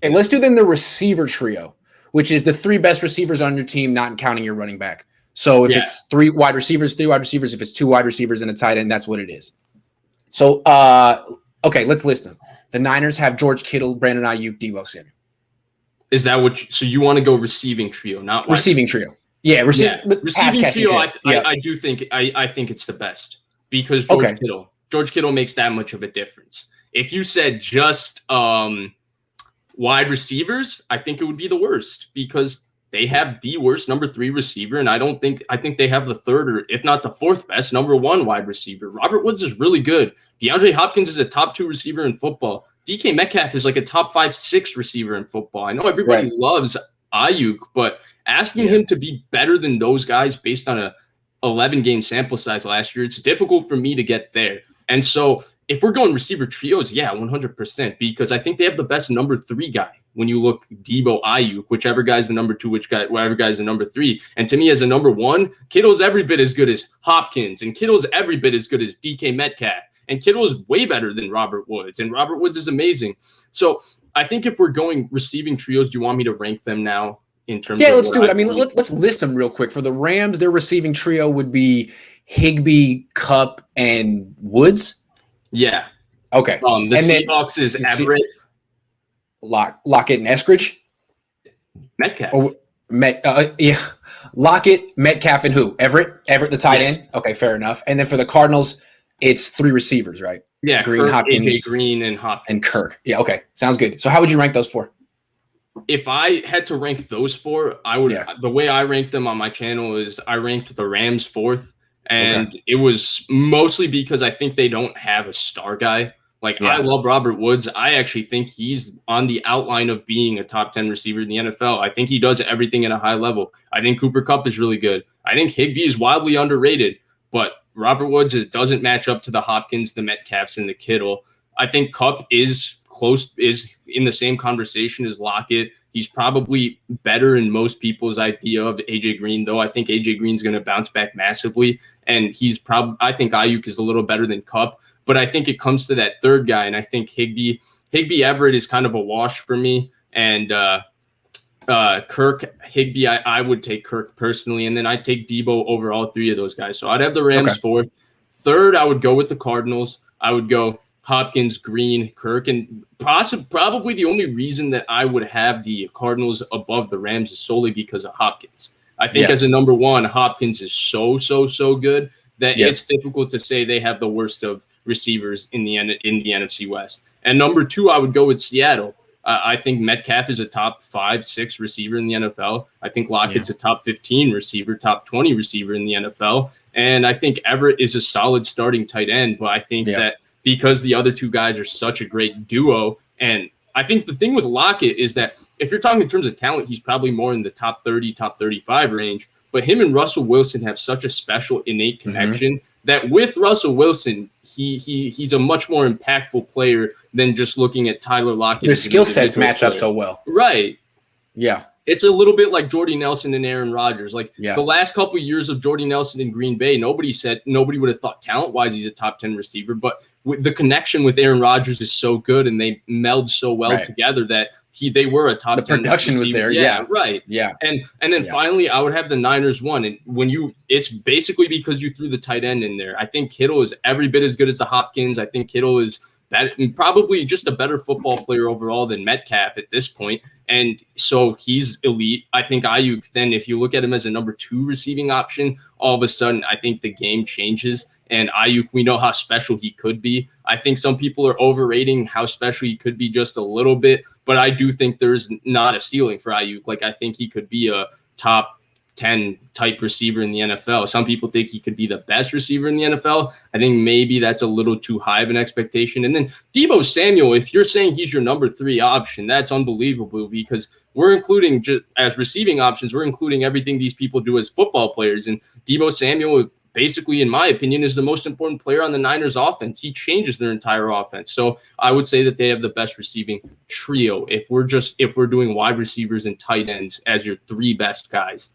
Okay, let's do then the receiver trio, which is the three best receivers on your team, not counting your running back. So if it's three wide receivers, if it's two wide receivers and a tight end, that's what it is. So, okay, let's list them. The Niners have George Kittle, Brandon Ayuk, Deebo Samuel. Is that what? So you want to go receiving trio, not receiving trio? Yeah, receiving trio. I do think I think it's the best because George Kittle makes that much of a difference. If you said just wide receivers, I think it would be the worst because they have the worst number 3 receiver, and I think they have the third or if not the fourth best number 1 wide receiver. Robert Woods is really good. DeAndre Hopkins is a top 2 receiver in football. DK Metcalf is like a top 5-6 receiver in football. I know everybody loves Ayuk, but asking him to be better than those guys based on a 11-game sample size last year, it's difficult for me to get there. And so if we're going receiver trios, 100%, because I think they have the best number 3 guy. When you look Deebo, Ayuk, whichever guy's the number 2, whatever guy's the number 3. And to me, as a number 1, Kittle's every bit as good as Hopkins, and Kittle's every bit as good as DK Metcalf. And Kittle is way better than Robert Woods, and Robert Woods is amazing. So I think if we're going receiving trios, do you want me to rank them now in terms of let's do it. I mean, let's list them real quick. For the Rams, their receiving trio would be Higbee, Kupp, and Woods. Yeah. Okay. The Seahawks is Everett. Lockett and Eskridge. Metcalf. Lockett, Metcalf, and who? Everett the tight end? Okay, fair enough. And then for the Cardinals, it's 3 receivers, right? Yeah, Green, Kirk, Hopkins, AJ Green, and Hopkins. And Kirk. Yeah, okay. Sounds good. So how would you rank those 4? If I had to rank those 4, I would. The way I ranked them on my channel is I ranked the Rams 4th, and it was mostly because I think they don't have a star guy. I love Robert Woods. I actually think he's on the outline of being a top 10 receiver in the NFL. I think he does everything at a high level. I think Cooper Kupp is really good. I think Higbee is wildly underrated, but Robert Woods doesn't match up to the Hopkins, the Metcalfs, and the Kittle. I think Kupp is in the same conversation as Lockett. He's probably better in most people's idea of AJ Green, though. I think AJ Green's going to bounce back massively, and I think Ayuk is a little better than Kupp. But I think it comes to that third guy, and I think Higbee Everett is kind of a wash for me. And Kirk, Higbee, I would take Kirk personally, and then I'd take Deebo over all 3 of those guys. So I'd have the Rams 4th. 3rd, I would go with the Cardinals. I would go Hopkins, Green, Kirk, and probably the only reason that I would have the Cardinals above the Rams is solely because of Hopkins. I think as a number 1, Hopkins is so good that it's difficult to say they have the worst of receivers in the NFC West. And number 2, I would go with Seattle. I think Metcalf is a top 5-6 receiver in the NFL. I think Lockett's a top 15 receiver, top 20 receiver in the NFL. And I think Everett is a solid starting tight end. But I think that because the other 2 guys are such a great duo, and I think the thing with Lockett is that if you're talking in terms of talent, he's probably more in the top 30, top 35 range. But him and Russell Wilson have such a special innate connection that with Russell Wilson, he's a much more impactful player than just looking at Tyler Lockett. Their skill sets match up so well. Right. Yeah. It's a little bit like Jordy Nelson and Aaron Rodgers. The last couple of years of Jordy Nelson in Green Bay, nobody would have thought talent-wise he's a top 10 receiver, but the connection with Aaron Rodgers is so good and they meld so well together that they were a top 10 receiver. The production was there. Yeah, right. Yeah. And then finally I would have the Niners 1. And it's basically because you threw the tight end in there. I think Kittle is every bit as good as the Hopkins. I think Kittle is probably just a better football player overall than Metcalf at this point. And so he's elite. I think Ayuk, then if you look at him as a number 2 receiving option, all of a sudden I think the game changes. And Ayuk, we know how special he could be. I think some people are overrating how special he could be just a little bit, but I do think there's not a ceiling for Ayuk. I think he could be a top 10 type receiver in the NFL. Some people think he could be the best receiver in the NFL. I think maybe that's a little too high of an expectation. And then Deebo Samuel, if you're saying he's your number 3 option, that's unbelievable because we're including just as receiving options, we're including everything these people do as football players. And Deebo Samuel, basically, in my opinion, is the most important player on the Niners offense. He changes their entire offense. So I would say that they have the best receiving trio if we're doing wide receivers and tight ends as your 3 best guys.